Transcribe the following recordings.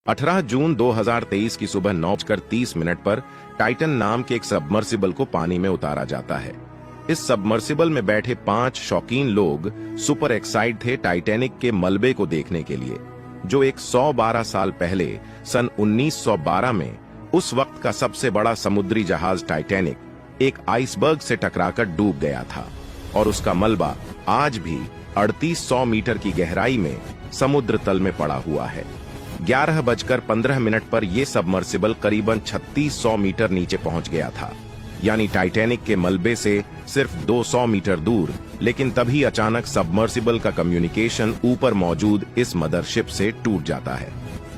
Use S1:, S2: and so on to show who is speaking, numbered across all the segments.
S1: 18 जून 2023 की सुबह 9:30 पर टाइटन नाम के एक सबमर्सिबल को पानी में उतारा जाता है। इस सबमर्सिबल में बैठे 5 शौकीन लोग सुपर एक्साइट थे टाइटैनिक के मलबे को देखने के लिए, जो एक 112 साल पहले सन 1912 में उस वक्त का सबसे बड़ा समुद्री जहाज टाइटैनिक एक आइसबर्ग से टकराकर डूब गया था और उसका मलबा आज भी 3800 मीटर की गहराई में समुद्र तल में पड़ा हुआ है। 11:15 पर यह सबमर्सिबल करीबन 3600 मीटर नीचे पहुंच गया था, यानी टाइटैनिक के मलबे से सिर्फ 200 मीटर दूर। लेकिन तभी अचानक सबमर्सिबल का कम्युनिकेशन ऊपर मौजूद इस मदरशिप से टूट जाता है।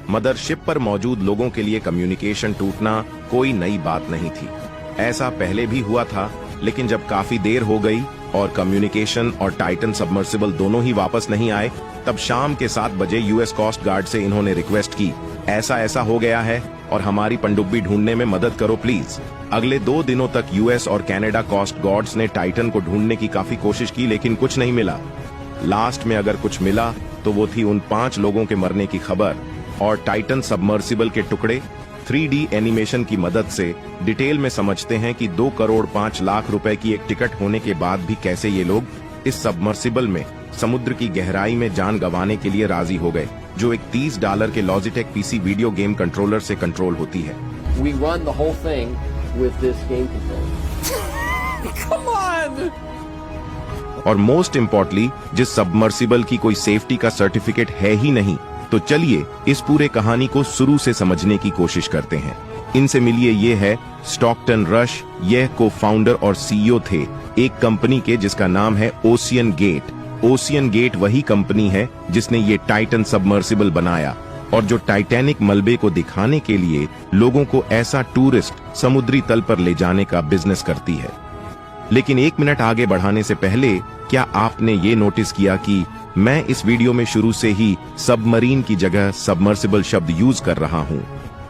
S1: मदरशिप पर मौजूद लोगों के लिए कम्युनिकेशन टूटना कोई नई बात नहीं थी। ऐसा पहले भी हुआ था, लेकिन जब काफी देर हो गई और कम्युनिकेशन और टाइटन सबमर्सिबल दोनों ही वापस नहीं आए, तब शाम के 7 बजे यूएस कोस्ट गार्ड से इन्होंने रिक्वेस्ट की, ऐसा हो गया है और हमारी पनडुब्बी ढूंढने में मदद करो प्लीज। अगले 2 दिनों तक यूएस और कनाडा कोस्ट गार्ड्स ने टाइटन को ढूंढने की काफी कोशिश की, लेकिन कुछ नहीं मिला। लास्ट में अगर कुछ मिला तो वो थी उन 5 लोगों के मरने की खबर, और टाइटन सबमर्सिबल के टुकड़े 3D एनिमेशन की मदद से डिटेल में समझते हैं कि 2 करोड़ 5 लाख रुपए की एक टिकट होने के बाद भी कैसे ये लोग इस सबमर्सिबल में समुद्र की गहराई में जान गंवाने के लिए राजी हो गए, जो एक $30 के Logitech PC video game controller से कंट्रोल होती है।
S2: We won the whole thing with this game controller.
S3: Come on!
S1: और मोस्ट इम्पोर्टेंटली, जिस सबमर्सिबल की कोई सेफ्टी का सर्टिफिकेट है ही नहीं, तो चलिए इस पूरे कहानी को शुरू से समझने की कोशिश करते हैं। इनसे मिलिए, ये है स्टॉकटन रश। यह को फाउंडर और सीईओ थे एक कंपनी के जिसका नाम है ओशियन गेट। ओशियन गेट वही कंपनी है जिसने ये टाइटन सबमर्सिबल बनाया और जो टाइटैनिक मलबे को दिखाने के लिए लोगों को ऐसा टूरिस्ट समुद्री तल पर ले जाने का बिजनेस करती है। लेकिन 1 मिनट आगे बढ़ाने से पहले, क्या आपने ये नोटिस किया कि मैं इस वीडियो में शुरू से ही सबमरीन की जगह सबमर्सिबल शब्द यूज कर रहा हूं?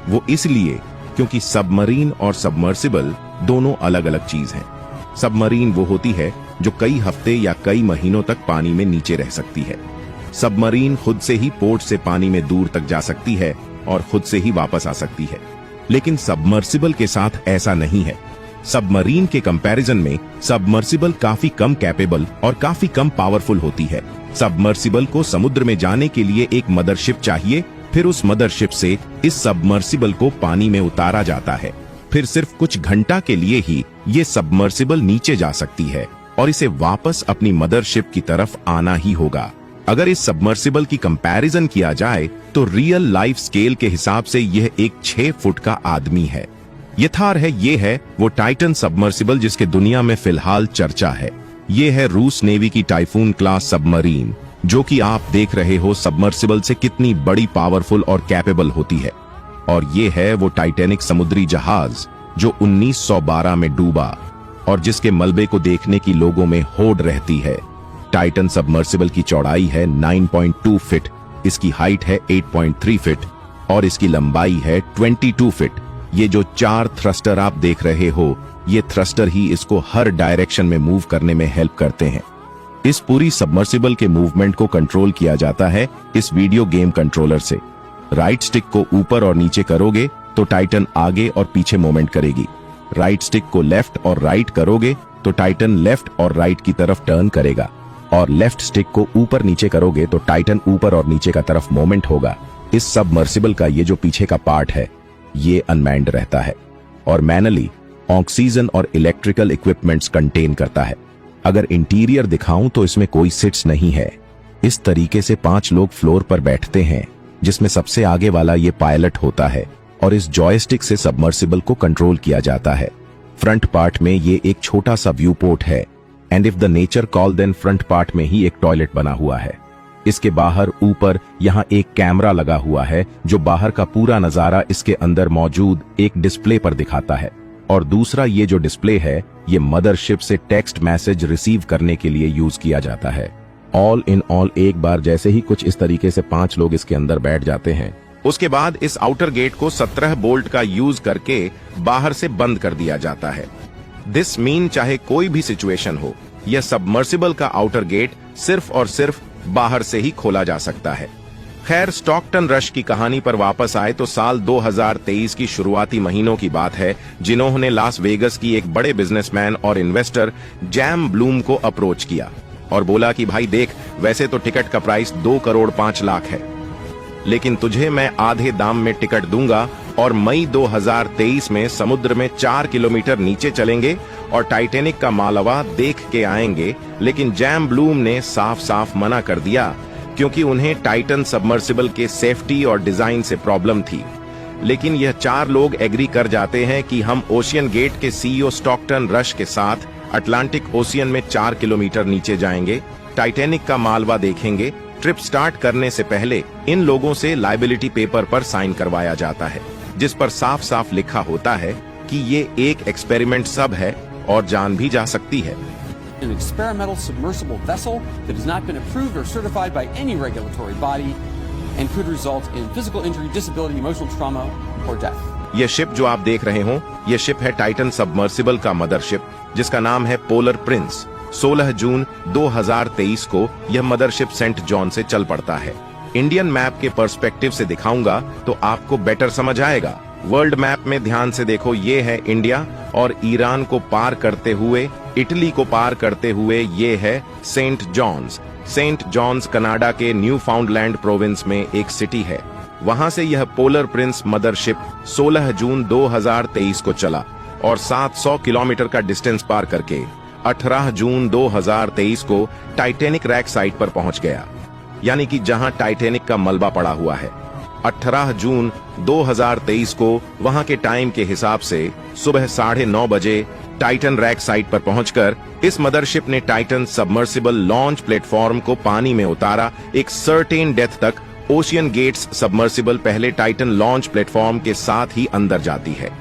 S1: वो इसलिए क्योंकि सबमरीन और सबमर्सिबल दोनों अलग अलग चीज हैं। सबमरीन वो होती है जो कई हफ्ते या कई महीनों तक पानी में नीचे रह सकती है। सबमरीन खुद से ही पोर्ट से पानी में दूर तक जा सकती है और खुद से ही वापस आ सकती है। लेकिन सबमर्सिबल के साथ ऐसा नहीं है। सबमरीन के कंपैरिजन में सबमर्सिबल काफी कम कैपेबल और काफी कम पावरफुल होती है। सबमर्सिबल को समुद्र में जाने के लिए एक मदरशिप चाहिए, फिर उस मदरशिप से इस सबमर्सिबल को पानी में उतारा जाता है। फिर सिर्फ कुछ घंटा के लिए ही ये सबमर्सिबल नीचे जा सकती है और इसे वापस अपनी मदरशिप की तरफ आना ही होगा। अगर इस सबमर्सिबल की कंपैरिजन किया जाए तो रियल लाइफ स्केल के हिसाब से यह एक 6 फुट का आदमी है। यथार्थ है ये है वो टाइटन सबमर्सिबल जिसके दुनिया में फिलहाल चर्चा है। ये है रूस नेवी की टाइफून क्लास सबमरीन, जो कि आप देख रहे हो सबमर्सिबल से कितनी बड़ी, पावरफुल और कैपेबल होती है। और ये है वो टाइटैनिक समुद्री जहाज जो 1912 में डूबा और जिसके मलबे को देखने की लोगों में होड़ रहती है। टाइटन सबमर्सिबल की चौड़ाई है 9.2 फीट, इसकी हाइट है 8.3 फीट और इसकी लंबाई है 22 फीट। ये जो 4 थ्रस्टर आप देख रहे हो, ये थ्रस्टर ही इसको हर डायरेक्शन में मूव करने में हेल्प करते हैं। इस पूरी सबमर्सिबल के मूवमेंट को कंट्रोल किया जाता है इस वीडियो गेम कंट्रोलर से। राइट स्टिक को ऊपर और नीचे करोगे तो टाइटन आगे और पीछे मूवमेंट करेगी। राइट स्टिक को लेफ्ट और राइट करोगे तो टाइटन लेफ्ट और राइट की तरफ टर्न करेगा, और लेफ्ट स्टिक को ऊपर नीचे करोगे तो टाइटन ऊपर और नीचे का तरफ मूवमेंट होगा। इस सबमर्सिबल का ये जो पीछे का पार्ट है, ये अनमैन्ड रहता है और मैनुअली ऑक्सीजन और इलेक्ट्रिकल इक्विपमेंट्स कंटेन करता है। अगर इंटीरियर दिखाऊं तो इसमें कोई सीट्स नहीं है। इस तरीके से 5 लोग फ्लोर पर बैठते हैं, जिसमें सबसे आगे वाला ये पायलट होता है और इस जॉयस्टिक से सबमर्सिबल को कंट्रोल किया जाता है। फ्रंट पार्ट में ये एक छोटा सा व्यू पोर्ट है, and if the nature call then front part में ही एक टॉयलेट बना हुआ है। इसके बाहर ऊपर यहाँ एक कैमरा लगा हुआ है जो बाहर का पूरा नजारा इसके अंदर मौजूद एक डिस्प्ले पर दिखाता है। और दूसरा ये जो डिस्प्ले है, ये मदरशिप से टेक्स्ट मैसेज रिसीव करने के लिए यूज किया जाता है। ऑल इन ऑल एक बार जैसे ही कुछ इस तरीके से 5 लोग इसके अंदर बैठ जाते हैं, उसके बाद इस आउटर गेट को 17 बोल्ट का यूज करके बाहर से बंद कर दिया जाता है। दिस मीन चाहे कोई भी सिचुएशन हो, यह सबमर्सिबल का आउटर गेट सिर्फ और सिर्फ बाहर से ही खोला जा सकता है। खैर, स्टॉकटन रश की कहानी पर वापस आए तो साल 2023 की शुरुआती महीनों की बात है, जिन्होंने लास वेगस की एक बड़े बिजनेसमैन और इन्वेस्टर जैम ब्लूम को अप्रोच किया और बोला कि भाई देख, वैसे तो टिकट का प्राइस 2 करोड़ 5 लाख है, लेकिन तुझे मैं आधे दाम में टिकट दूंगा और मई 2023 में समुद्र में 4 किलोमीटर नीचे चलेंगे और टाइटैनिक का मालवा देख के आएंगे। लेकिन जैम ब्लूम ने साफ साफ मना कर दिया, क्योंकि उन्हें टाइटन सबमर्सिबल के सेफ्टी और डिजाइन से प्रॉब्लम थी। लेकिन यह 4 लोग एग्री कर जाते हैं कि हम ओशियन गेट के सीईओ स्टॉकटन रश के साथ अटलांटिक ओशियन में 4 किलोमीटर नीचे जाएंगे, टाइटैनिक का मालवा देखेंगे। ट्रिप स्टार्ट करने से पहले इन लोगों से लायबिलिटी पेपर पर साइन करवाया जाता है, जिस पर साफ साफ लिखा होता है कि ये एक एक्सपेरिमेंट सब है और जान भी जा सकती है।
S3: An experimental submersible vessel that has not been approved or certified by any regulatory body and could result in physical injury, disability, emotional trauma or death.
S1: ये शिप जो आप देख रहे हो, ये शिप है टाइटन सबमर्सिबल का मदरशिप, जिसका नाम है पोलर प्रिंस। 16 जून 2023 को यह मदरशिप सेंट जॉन से चल पड़ता है। इंडियन मैप के पर्सपेक्टिव से दिखाऊंगा तो आपको बेटर समझ आएगा। वर्ल्ड मैप में ध्यान से देखो, ये है इंडिया और ईरान को पार करते हुए, इटली को पार करते हुए ये है Saint John's. Saint John's Canada के न्यू फाउंडलैंड प्रोविंस में एक सिटी है। वहां से यह पोलर प्रिंस मदरशिप 16 जून 2023 को चला और 700 किलोमीटर का डिस्टेंस पार करके 18 जून 2023 को टाइटैनिक रैक साइट पर पहुंच गया, यानी कि जहां टाइटैनिक का मलबा पड़ा हुआ है। 18 जून 2023 को वहां के टाइम के हिसाब से सुबह 9:30 बजे टाइटन रैक साइट पर पहुंचकर इस मदरशिप ने टाइटन सबमर्सिबल लॉन्च प्लेटफॉर्म को पानी में उतारा। एक सर्टेन डेप्थ तक ओशियन गेट्स सबमर्सिबल पहले टाइटन लॉन्च प्लेटफॉर्म के साथ ही अंदर जाती है,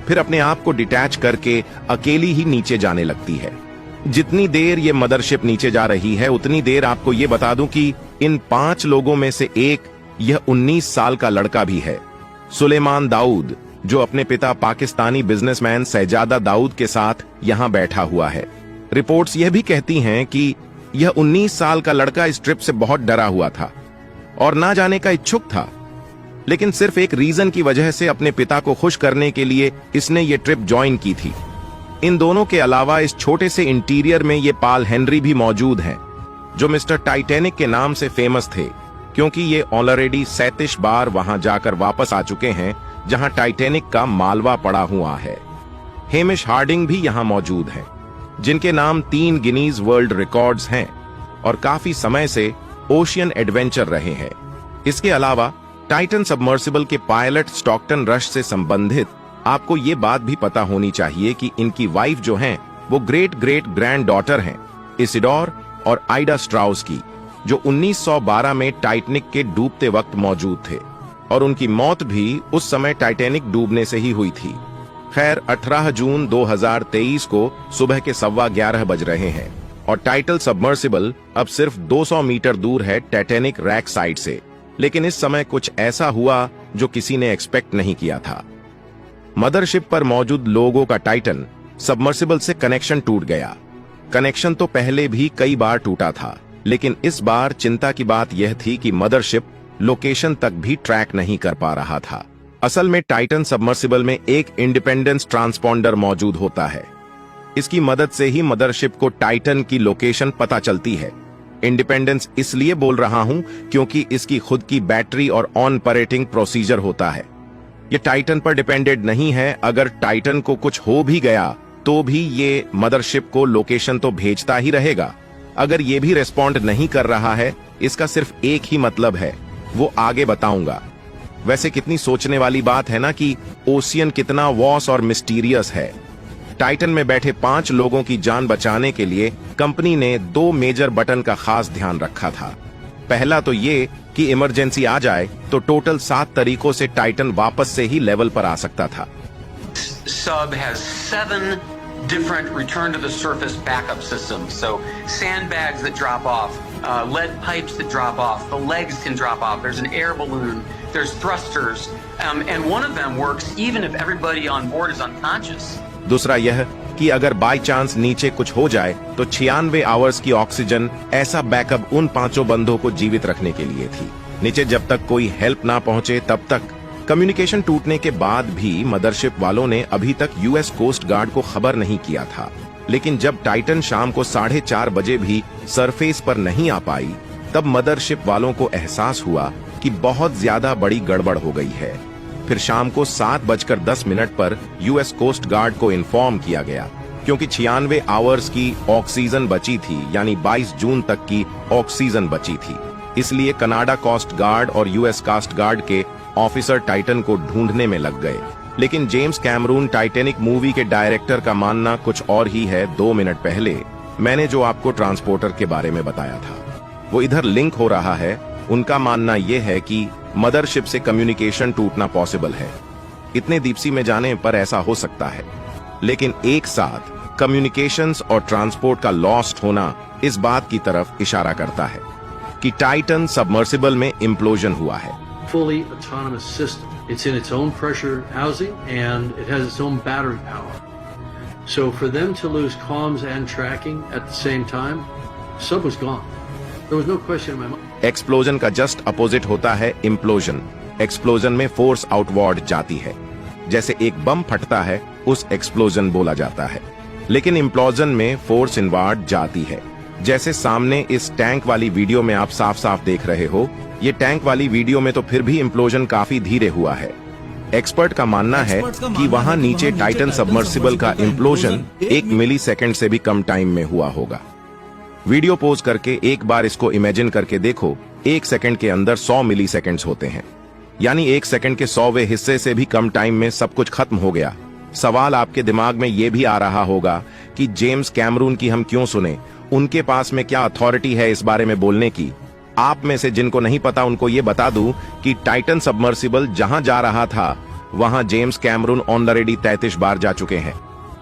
S1: फिर अपने आप को डिटैच करके अकेली ही नीचे जाने लगती है। जितनी देर ये मदरशिप नीचे जा रही है, उतनी देर आपको ये बता दूं कि इन 5 लोगों में से एक यह 19 साल का लड़का भी है, सुलेमान दाऊद, जो अपने पिता पाकिस्तानी बिजनेसमैन शहजादा दाऊद के साथ यहां बैठा हुआ है। रिपोर्ट्स यह भी कहती हैं कि यह 19 साल का लड़का इस ट्रिप से बहुत डरा हुआ था और ना जाने का इच्छुक था, लेकिन सिर्फ एक रीजन की वजह से अपने पिता को खुश करने के लिए इसने ये ट्रिप ज्वाइन की थी। इन दोनों के अलावा इस छोटे से इंटीरियर में ये पाल हेनरी भी मौजूद हैं, जो मिस्टर टाइटैनिक के नाम से फेमस थे, क्योंकि ये ऑलरेडी 37 बार वहां जाकर वापस आ चुके हैं जहां टाइटैनिक का मालवा पड़ा हुआ है। हेमिश हार्डिंग भी यहां मौजूद हैं, जिनके नाम 3 गिनीज वर्ल्ड रिकॉर्ड्स हैं और काफी समय से ओशियन एडवेंचर रहे हैं। इसके अलावा टाइटन सबमर्सिबल के पायलट स्टॉकटन रश से संबंधित आपको ये बात भी पता होनी चाहिए कि इनकी वाइफ जो हैं, वो ग्रेट ग्रेट ग्रैंड डॉटर हैं इसिडोर और आइडा स्ट्राउस की, जो 1912 में टाइटैनिक के डूबते वक्त मौजूद थे और उनकी मौत भी उस समय टाइटैनिक डूबने से ही हुई थी। खैर, 18 जून 2023 को सुबह के 11:15 बज रहे हैं और टाइटल सबमर्सिबल अब सिर्फ 200 मीटर दूर है टाइटैनिक रैक साइट से। लेकिन इस समय कुछ ऐसा हुआ जो किसी ने एक्सपेक्ट नहीं किया था। मदरशिप पर मौजूद लोगों का टाइटन सबमर्सिबल से कनेक्शन टूट गया। कनेक्शन तो पहले भी कई बार टूटा था, लेकिन इस बार चिंता की बात यह थी कि मदरशिप लोकेशन तक भी ट्रैक नहीं कर पा रहा था। असल में टाइटन सबमर्सिबल में एक इंडिपेंडेंस ट्रांसपॉन्डर मौजूद होता है। इसकी मदद से ही मदरशिप को टाइटन की लोकेशन पता चलती है। इंडिपेंडेंस इसलिए बोल रहा हूं क्योंकि इसकी खुद की बैटरी और ऑन ऑपरेटिंग प्रोसीजर होता है। ये टाइटन पर डिपेंडेंट नहीं है। अगर टाइटन को कुछ हो भी गया तो भी ये मदरशिप को लोकेशन तो भेजता ही रहेगा। अगर ये भी रिस्पॉन्ड नहीं कर रहा है, इसका सिर्फ एक ही मतलब है, वो आगे बताऊंगा। वैसे कितनी सोचने वाली बात है ना कि ओशियन कितना वॉस और मिस्टीरियस है। टाइटन में बैठे 5 लोगों की जान बचाने के लिए कंपनी ने 2 मेजर बटन का खास ध्यान रखा था। पहला तो ये कि इमरजेंसी आ जाए तो टोटल 7 तरीकों से टाइटन वापस से ही लेवल पर आ सकता था।
S4: Sub has 7 different return to the surface backup systems. So sandbags that drop off, lead pipes that drop off, the legs can drop off. There's an air balloon, there's thrusters, and one of them works even if everybody on board is unconscious.
S1: दूसरा यह कि अगर by chance नीचे कुछ हो जाए तो 96 hours की ऑक्सीजन ऐसा बैकअप उन 5 बंदों को जीवित रखने के लिए थी। नीचे जब तक कोई हेल्प ना पहुंचे तब तक। कम्युनिकेशन टूटने के बाद भी मदरशिप वालों ने अभी तक यूएस कोस्ट गार्ड को खबर नहीं किया था, लेकिन जब टाइटन शाम को 4:30 बजे भी सरफेस पर नहीं आ पाई, तब मदरशिप वालों को एहसास हुआ कि बहुत ज्यादा बड़ी गड़बड़ हो गई है। फिर शाम को 7:10 पर यूएस कोस्ट गार्ड को इन्फॉर्म किया गया, क्योंकि 96 आवर्स की ऑक्सीजन बची थी, यानी 22 जून तक की ऑक्सीजन बची थी। इसलिए कनाडा कोस्ट गार्ड और यूएस कोस्ट गार्ड के ऑफिसर टाइटन को ढूंढने में लग गए। लेकिन जेम्स कैमरून टाइटैनिक मूवी के डायरेक्टर का मानना कुछ और ही है। 2 मिनट पहले मैंने जो आपको ट्रांसपोर्टर के बारे में बताया था, वो इधर लिंक हो रहा है। उनका मानना यह है कि मदरशिप से कम्युनिकेशन टूटना पॉसिबल है। इतने डीप सी में जाने पर ऐसा हो सकता है, लेकिन एक साथ कम्युनिकेशंस और ट्रांसपोर्ट का लॉस्ट होना इस बात की तरफ इशारा करता है कि टाइटन सबमर्सिबल में इम्प्लोजन हुआ है।
S5: Fully autonomous system. It's in its own pressure housing and it has its own battery power. So for them to lose comms and tracking at the same time, sub was gone. There was no question in my mind.
S1: Explosion का just opposite होता है implosion. Explosion में force outward जाती है, जैसे एक बम फटता है उस एक्सप्लोजन बोला जाता है, लेकिन इम्प्लोजन में फोर्स इनवर्ड जाती है। जैसे सामने इस टैंक वाली वीडियो में आप साफ साफ देख रहे हो, ये टैंक वाली वीडियो में तो फिर भी इम्प्लोजन काफी धीरे हुआ है। एक्सपर्ट का मानना है कि वहां नीचे टाइटन सबमर्सिबल का इम्प्लोजन 1 मिलीसेकंड से भी कम टाइम में हुआ होगा। वीडियो पोज करके एक बार इसको इमेजिन करके देखो, 1 सेकंड के अंदर 100 मिलीसेकंड्स होते हैं, यानी 1 सेकंड के 100वें हिस्से से भी कम टाइम में सब कुछ खत्म हो गया। सवाल आपके दिमाग में ये भी आ रहा होगा कि जेम्स कैमरून की हम क्यों सुने, उनके पास में क्या अथॉरिटी है इस बारे में बोलने की। आप में से जिनको नहीं पता उनको ये बता दूं कि टाइटन सबमर्सिबल जहां जा रहा था वहां जेम्स कैमरून ऑलरेडी 33 बार जा चुके हैं।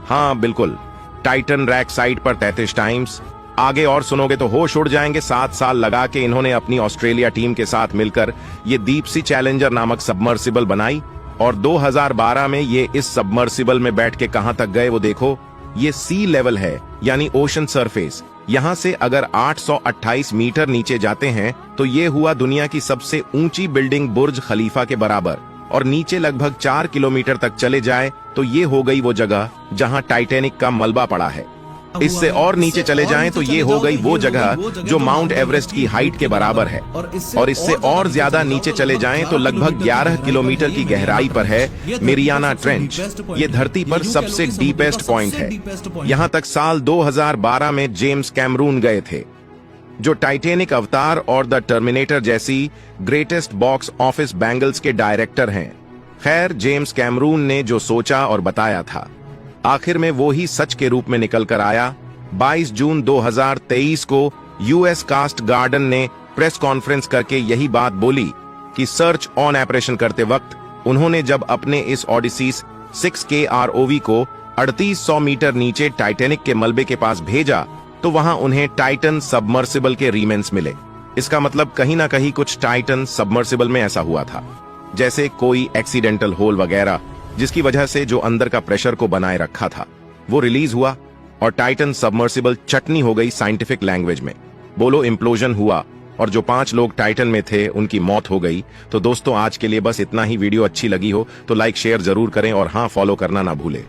S1: हाँ बिल्कुल, टाइटन रैक साइट पर 33 टाइम्स। आगे और सुनोगे तो होश उड़ जाएंगे। 7 साल लगा के इन्होंने अपनी ऑस्ट्रेलिया टीम के साथ मिलकर ये डीप सी चैलेंजर नामक सबमर्सिबल बनाई, और 2012 में ये इस सबमर्सिबल में बैठ के कहां तक गए वो देखो। ये सी लेवल है, यानी ओशन सरफेस। यहां से अगर 828 मीटर नीचे जाते हैं तो ये हुआ दुनिया की सबसे ऊंची बिल्डिंग बुर्ज खलीफा के बराबर, और नीचे लगभग 4 किलोमीटर तक चले जाए तो ये हो गई वो जगह जहां टाइटैनिक का मलबा पड़ा है। इससे और नीचे चले जाएं तो ये हो गई वो जगह जो माउंट एवरेस्ट की हाइट के बराबर है, और इससे और ज्यादा नीचे चले जाएं तो लगभग 11 किलोमीटर की गहराई पर है मेरियाना ट्रेंच। ये धरती पर सबसे डीपेस्ट पॉइंट है। यहां तक साल 2012 में जेम्स कैमरून गए थे, जो टाइटैनिक अवतार और द टर्मिनेटर जैसी ग्रेटेस्ट बॉक्स ऑफिस बैंगल्स के डायरेक्टर हैं। खैर, जेम्स कैमरून ने जो सोचा और बताया था, आखिर में वो ही सच के रूप में निकल कर आया। 22 जून 2023 को यूएस कोस्ट गार्ड ने प्रेस कॉन्फ्रेंस करके यही बात बोली कि सर्च ऑन ऑपरेशन करते वक्त उन्होंने जब अपने इस ओडिसीज 6K ROV को 3800 मीटर नीचे टाइटैनिक के मलबे के पास भेजा तो वहां उन्हें टाइटन सबमर्सिबल के रीमेंस मिले। इसका मतलब कहीं ना कहीं कुछ टाइटन सबमर्सिबल में ऐसा हुआ था, जैसे कोई एक्सीडेंटल होल वगैरह, जिसकी वजह से जो अंदर का प्रेशर को बनाए रखा था वो रिलीज हुआ और टाइटन सबमर्सिबल चटनी हो गई साइंटिफिक लैंग्वेज में। बोलो इम्प्लोजन हुआ और जो 5 लोग टाइटन में थे उनकी मौत हो गई। तो दोस्तों, आज के लिए बस इतना ही। वीडियो अच्छी लगी हो तो लाइक शेयर जरूर करें और हाँ, फॉलो करना ना भूलें।